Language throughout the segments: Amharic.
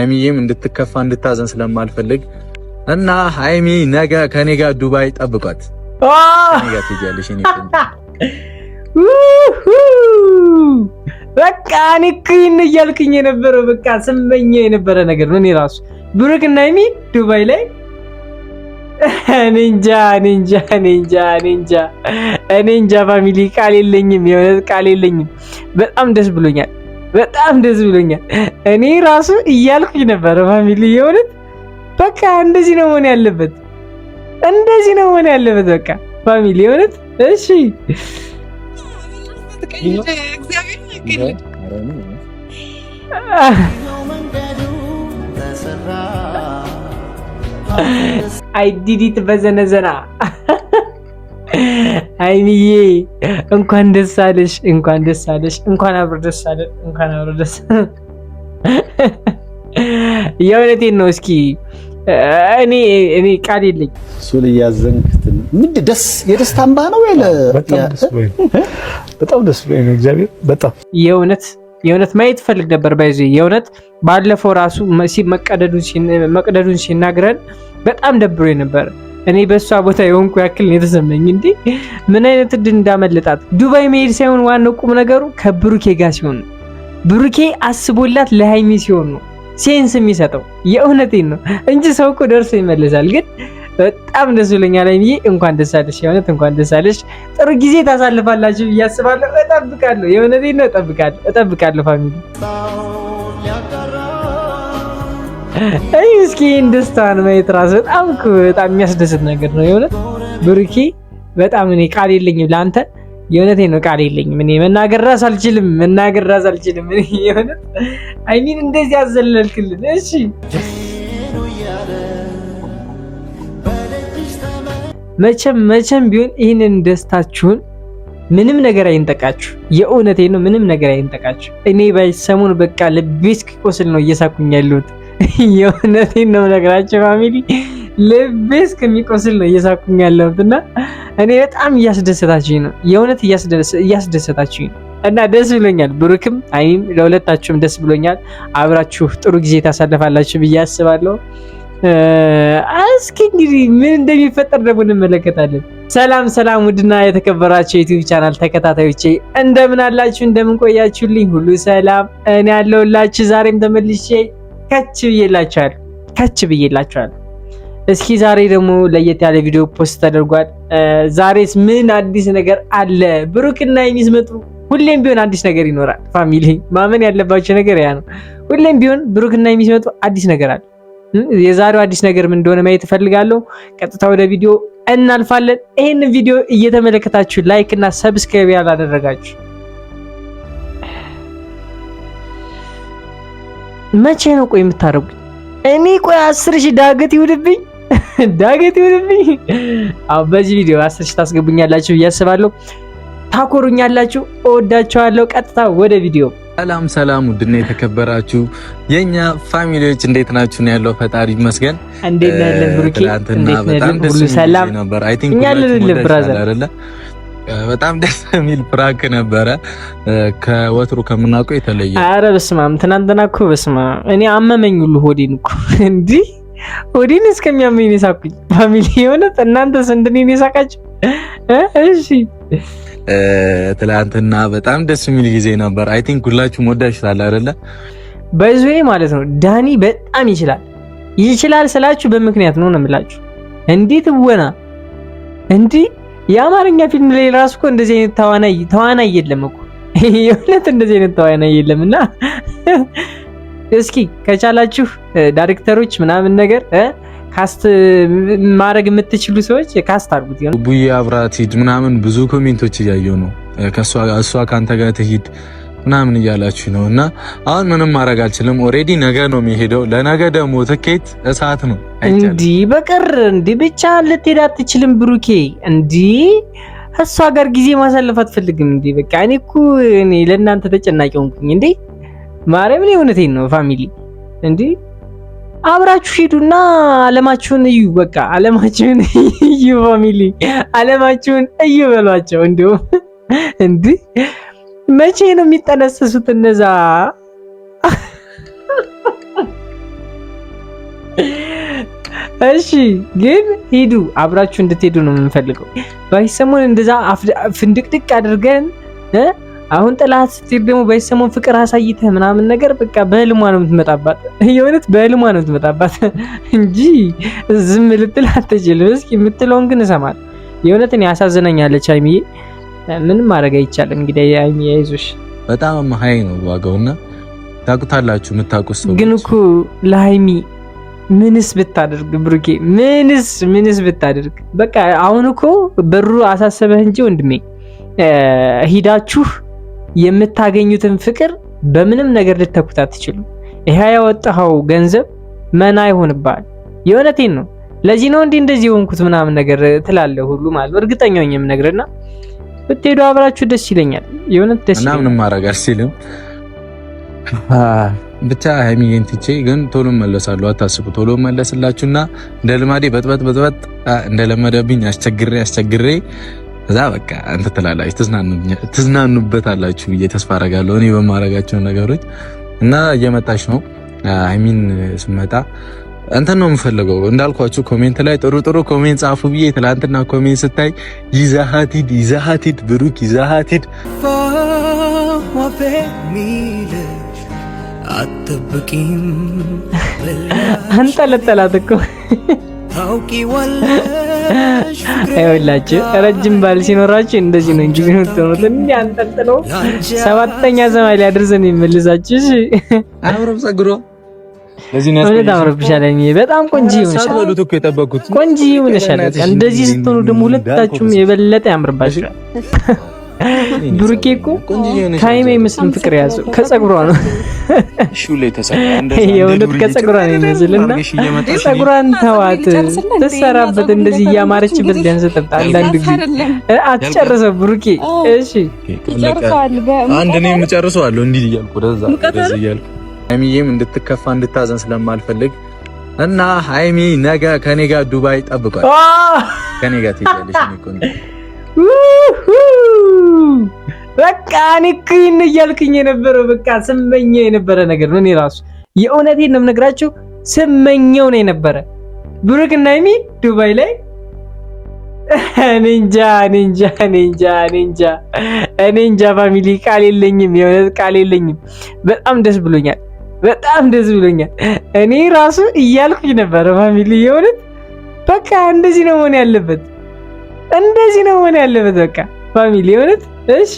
ሀይሚዬም እንድትከፋ እንድታዘን ስለማልፈልግ እና ሀይሚ ነገ ከኔ ጋር ዱባይ ጠብቋት። ከኔ ጋር ትሄጃለሽ። በቃ እኔ እኮ እያልኩኝ የነበረው በቃ ስመኘው የነበረ ነገር ነው። እኔ ራሱ ብሩክ እና ሀይሚ ዱባይ ላይ እኔ እንጃ ፋሚሊ ቃል የለኝም፣ የሆነ ቃል የለኝም። በጣም ደስ ብሎኛል። እኔ ራሱ እያልኩኝ ነበረ ፋሚሊ የሆነ በቃ እንደዚህ ነው መሆን ያለበት፣ በቃ ፋሚሊ የሆነ እሺ አይዲዲት በዘነዘና ሀይሚዬ እንኳን ደስ አለሽ፣ እንኳን አብሮ ደስ አለን። የእውነቴን ነው። እስኪ እኔ ቃል የለኝ ሱል ያዘንክትን ምን የደስታ እንባ ነው ያለ በጣም ደስ ብሎኝ ነው። እግዚአብሔር በጣም የእውነት ማየት ፈልግ ነበር። ባይዘ የእውነት ባለፈው ራሱ መቅደዱን ሲናገረን በጣም ደብሮኝ ነበር። እኔ በሷ ቦታ የሆንኩ ያክል ነው የተሰማኝ። እንዴ ምን አይነት እድል እንዳመለጣት። ዱባይ መሄድ ሳይሆን ዋናው ቁም ነገሩ ከብሩኬ ጋር ሲሆን ነው። ብሩኬ አስቦላት ለሃይሚ ሲሆን ነው ሴንስ የሚሰጠው። የእውነቴን ነው እንጂ ሰው እኮ ደርሶ ይመለሳል። ግን በጣም ደስ ብሎኛል ሀይሚዬ፣ እንኳን ደስ አለሽ። የእውነት እንኳን ደስ አለሽ። ጥሩ ጊዜ ታሳልፋላችሁ ብዬ አስባለሁ። እጠብቃለሁ። የእውነቴን ነው እጠብቃለሁ ፋሚሊ። እስኪ ደስታን ማየት ራስ በጣም የሚያስደስት ነገር ነው። የእውነት ብሩኬ በጣም እኔ ቃል የለኝም ለአንተ። የእውነቴን ነው ቃል የለኝም። እኔ መናገር ራስ አልችልም። እኔ የእውነት አይሚን እንደዚህ ያዘለልክልን። እሺ መቼም ቢሆን ይህንን ደስታችሁን ምንም ነገር አይንጠቃችሁ። የእውነቴን ነው ምንም ነገር አይንጠቃችሁ። እኔ ባይሰሙን በቃ ልቤ እስኪቆስል ነው እየሳኩኝ ያለሁት። የእውነቴን ነው ነገራችሁ ፋሚሊ፣ ልቤ እስከሚቆስል ነው እየሳኩኝ ያለሁት እና እኔ በጣም እያስደሰታችሁኝ ነው። የእውነት እያስደሰታችሁኝ ነው እና ደስ ብሎኛል። ብሩክም አይም ለሁለታችሁም ደስ ብሎኛል። አብራችሁ ጥሩ ጊዜ ታሳልፋላችሁ ብዬ አስባለሁ። እስኪ እንግዲህ ምን እንደሚፈጠር ደግሞ እንመለከታለን። ሰላም ውድና የተከበራችሁ የዩቲዩብ ቻናል ተከታታዮቼ እንደምን አላችሁ? እንደምን ቆያችሁልኝ? ሁሉ ሰላም እኔ ያለሁላችሁ። ዛሬም ተመልሼ ከች ብዬላችኋል። እስኪ ዛሬ ደግሞ ለየት ያለ ቪዲዮ ፖስት ተደርጓል። ዛሬስ ምን አዲስ ነገር አለ? ብሩክና ሀይሚ ሲመጡ ሁሌም ቢሆን አዲስ ነገር ይኖራል። ፋሚሊ ማመን ያለባቸው ነገር ያ ነው። ሁሌም ቢሆን ብሩክና ሀይሚ ሲመጡ አዲስ ነገር አለ። የዛሬው አዲስ ነገር ምን እንደሆነ ማየት እፈልጋለሁ። ቀጥታ ወደ ቪዲዮ እናልፋለን። ይሄን ቪዲዮ እየተመለከታችሁ ላይክ እና ሰብስክራይብ ያላደረጋችሁ መቼ ነው ቆይ የምታረጉኝ? እኔ ቆይ 10,000 ዳገት ይውድብኝ። አዎ በዚህ ቪዲዮ 10,000 ታስገቡኛላችሁ ብዬ አስባለሁ። ታኮሩኛላችሁ። እወዳችኋለሁ። ቀጥታ ወደ ቪዲዮ። ሰላም ውድና የተከበራችሁ የኛ ፋሚሊዎች እንዴት ናችሁ? ነው ያለው። ፈጣሪ ይመስገን። እንዴት ነህ ብሩኬ? እንዴት ነህ? ሁሉ ሰላም ነበር። አይ ቲንክ በጣም ደስ የሚል ፕራንክ ነበረ። ከወትሩ ከምናውቀው የተለየ። አረ በስማም ትናንትና እኮ በስማም እኔ አመመኝ ሁሉ ሆዴን እኮ እንዲህ ሆዴን እስከሚያመኝ ነው ሳኩኝ። ፋሚሊ የሆነ እናንተስ እንደኔ ነው ሳቃችሁ? እሺ ትናንትና በጣም ደስ የሚል ጊዜ ነበር። አይ ቲንክ ሁላችሁም ወዳችሁታል አይደለ? በዚህ ማለት ነው ዳኒ በጣም ይችላል ስላችሁ በምክንያት ነው የምላችሁ። እንዴት ወና እንዲህ የአማርኛ ፊልም ላይ ራሱ እኮ እንደዚህ አይነት ተዋናይ የለም እኮ የእውነት እንደዚህ አይነት ተዋናይ የለምና እስኪ ከቻላችሁ ዳይሬክተሮች ምናምን ነገር ካስት ማድረግ የምትችሉ ሰዎች ካስት አድርጉት። ይሁን ቡዬ አብራት ሂድ ምናምን ብዙ ኮሜንቶች እያየሁ ነው። እሷ ካንተ ጋር ትሂድ ምናምን እያላችሁ ነው። እና አሁን ምንም ማድረግ አልችልም። ኦሬዲ ነገ ነው የሚሄደው። ለነገ ደግሞ ትኬት እሳት ነው። እንዲህ በቀር እንዲህ ብቻ ልትሄድ አትችልም ብሩኬ። እንዲህ እሷ ጋር ጊዜ ማሳለፍ አትፈልግም እንዴ? በቃ እኔ ለእናንተ ተጨናቂ ሆንኩኝ እንዴ ማርያምን። የእውነቴን ነው ፋሚሊ እንዴ አብራችሁ ሂዱና አለማችሁን እዩ። በቃ አለማችሁን እዩ ፋሚሊ፣ አለማችሁን እዩ በሏቸው። እንደው እንዴ መቼ ነው የሚጠነሰሱት እነዛ? እሺ ግን ሂዱ፣ አብራችሁ እንድትሄዱ ነው የምንፈልገው። ባይሰሞን እንደዛ ፍንድቅድቅ አድርገን አሁን ጥላት ስትሄድ ደግሞ ባይሰሞን ፍቅር አሳይተህ ምናምን ነገር በቃ በህልሟ ነው የምትመጣባት። የእውነት በህልሟ ነው የምትመጣባት እንጂ ዝም ልትል አትችልም። እስኪ የምትለውን ግን እሰማለሁ። የእውነት እኔ ያሳዝነኛለች ሃይሚዬ። ምንም ማድረግ አይቻልም። እንግዲህ ሃይሚዬ አይዞሽ። በጣም ሀይ ነው ዋጋውና ታውቁታላችሁ። የምታውቁት ሰው ግን እኮ ለሃይሚ ምንስ ብታደርግ ብሩኬ፣ ምንስ ብታደርግ በቃ አሁን እኮ በሩ አሳሰበህ እንጂ ወንድሜ ሂዳችሁ የምታገኙትን ፍቅር በምንም ነገር ልትተኩት አትችሉም። ይሄ ያወጣኸው ገንዘብ መና ይሆንብሃል። የእውነቴን ነው። ለዚህ ነው እንደዚህ የሆንኩት ምናምን ነገር ትላለህ ሁሉ ማለት እርግጠኛ ነኝ የምነግርህና ብትሄዱ አብራችሁ ደስ ይለኛል። የእውነት ደስ ይለኛል። ምንም ማድረግ አልችልም። ብቻ ሃይሚዬን ትቼ ግን ቶሎ መለሳለሁ። አታስቡ። ቶሎ መለስላችሁና እንደ ልማዴ በጥበጥ እንደለመደብኝ አስቸግሬ እዛ በቃ አንተ ትላላችሁ ትዝናኑበታላችሁ ብዬ ተስፋ አደርጋለሁ እኔ በማረጋቸው ነገሮች እና እየመጣች ነው ሃይሚን ስመጣ እንትን ነው የምፈልገው እንዳልኳችሁ ኮሜንት ላይ ጥሩ ኮሜንት ጻፉ ብዬ ትላንትና ኮሜንት ስታይ ይዛሃቲድ ብሩክ ይዛሃቲድ አትጠብቂም አንጠለጠላት እኮ አይወላችሁ ረጅም ባል ሲኖራችሁ እንደዚህ ነው እንጂ ምንተውት እንዴ አንጠልጥለው ሰባተኛ ሰማይ ላይ አድርሰን ይመልሳችሁ። እሺ አብረው ጸጉሮ ለዚህ ነው ወደ አብረብሻለኝ። በጣም ቆንጆ ይሆንሻል። ወሉት እኮ የጠበቁት ቆንጆ ይሆንሻል። እንደዚህ ስትሆኑ ደግሞ ሁለታችሁም የበለጠ ያምርባችኋል። ብሩኬ እኮ ታይም አይመስልም ፍቅር ያዘው ከጸጉሯ ነው። ሹሌ ተሰራ እንደዛ የወሉት ከጸጉሯ ነው የሚመስልና ጸጉሯን ተዋት ተሰራበት እንደዚህ ያማረችበት ዳንስ ተጣ አንዳንድ ጊዜ አትጨርሰው ብሩኬ። እሺ አንድ ነው የምጨርሰዋለሁ እንዲህ እያልኩ ወደዛ እያልኩ ሃይሚዬም እንድትከፋ እንድታዘን ስለማልፈልግ እና ሃይሚ ነገ ከኔ ጋር ዱባይ ጠብቋል። ከኔ ጋር ትሄጃለሽ ነው በቃ እኔ ክን እያልኩኝ የነበረው በቃ ስመኘው የነበረ ነገር ነው። እኔ ራሱ የእውነቴን ነው የምነግራችሁ ስመኘው ነው የነበረ ብሩክ እና ሃይሚ ዱባይ ላይ እኔ እንጃ ፋሚሊ ቃል የለኝም፣ የእውነት ቃል የለኝም። በጣም ደስ ብሎኛል። እኔ ራሱ እያልኩኝ ነበረ ፋሚሊ የእውነት በቃ እንደዚህ ነው መሆን ያለበት፣ በቃ ፋሚሊ የእውነት እሺ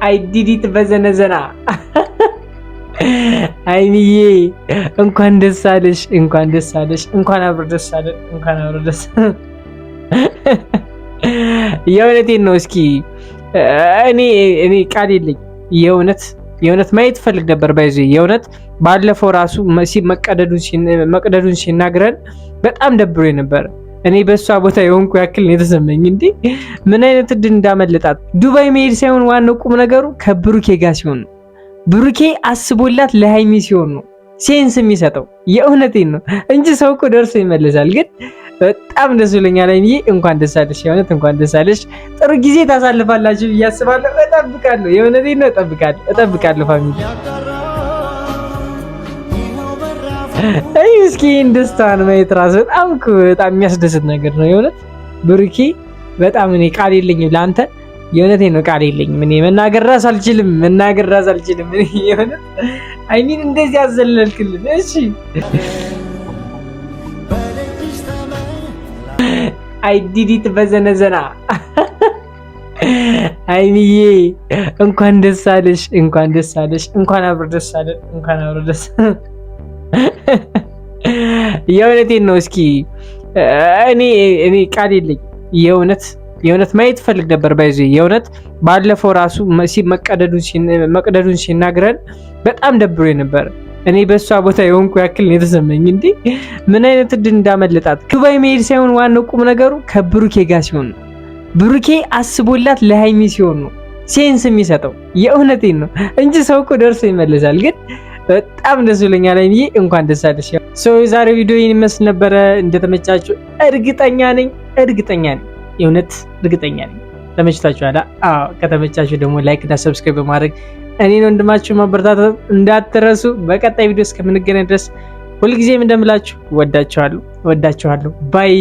አይ ዲዲት በዘነዘና ሃይሚዬ እንኳን ደስ አለሽ፣ እንኳን አብሮ ደስ አለን። የእውነቴን ነው። እስኪ እኔ ቃል የለኝ የእውነት ማየት ፈልግ ነበር። ባይዘ የእውነት ባለፈው ራሱ መቅደዱን ሲናገረን በጣም ደብሮ ነበር። እኔ በሷ ቦታ የሆንኩ ያክል ነው የተሰማኝ። እንዴ ምን አይነት እድል እንዳመለጣት። ዱባይ መሄድ ሳይሆን ዋናው ቁም ነገሩ ከብሩኬ ጋር ሲሆን ነው። ብሩኬ አስቦላት ለሃይሚ ሲሆን ነው ሴንስ የሚሰጠው። የእውነቴን ነው እንጂ ሰው እኮ ደርሶ ይመለሳል። ግን በጣም ደስ ብሎኛል ሃይሚዬ፣ እንኳን ደስ አለሽ። የእውነት እንኳን ደስ አለሽ። ጥሩ ጊዜ ታሳልፋላችሁ ብዬ አስባለሁ። እጠብቃለሁ። የእውነቴን ነው እጠብቃለሁ ፋሚሊ። አይ እስኪ ደስታን ማየት ራሱ በጣም የሚያስደስት ነገር ነው። የእውነት ብሩኬ በጣም እኔ ቃል የለኝም ለአንተ። የእውነቴን ነው ቃል የለኝም። እኔ መናገር ራስ አልችልም። እኔ የእውነት ሃይሚን እንደዚህ አዘለልክልን። እሺ አይ ዲዲት በዘነዘና ሃይሚዬ እንኳን ደስ አለሽ፣ እንኳን አብሮ ደስ አለን። የእውነቴን ነው። እስኪ እኔ ቃል የለኝ የእውነት ማየት ፈልግ ነበር። ባይዘ የእውነት ባለፈው ራሱ መቅደዱን ሲናገረን በጣም ደብሮ ነበር። እኔ በሷ ቦታ የሆንኩ ያክል ነው የተሰማኝ። እንዴ ምን አይነት እድል እንዳመለጣት። ዱባይ መሄድ ሳይሆን ዋናው ቁም ነገሩ ከብሩኬ ጋር ሲሆን ነው። ብሩኬ አስቦላት ለሃይሚ ሲሆን ነው ሴንስ የሚሰጠው። የእውነቴን ነው እንጂ ሰው እኮ ደርሶ ይመለሳል። ግን በጣም ደስ ብሎኛል ሃይሚዬ፣ እንኳን ደስ አለሽ። የዛሬው ቪዲዮ ይመስል ነበረ። እንደተመቻችሁ እርግጠኛ ነኝ። የእውነት እርግጠኛ ነኝ ተመችታችኋል። አዎ ከተመቻችሁ ደግሞ ላይክ እና ሰብስክራይብ በማድረግ እኔን ወንድማችሁ ማበረታታት እንዳትረሱ። በቀጣይ ቪዲዮ እስከምንገናኝ ድረስ ሁልጊዜም እንደምላችሁ ወዳችኋለሁ ባይ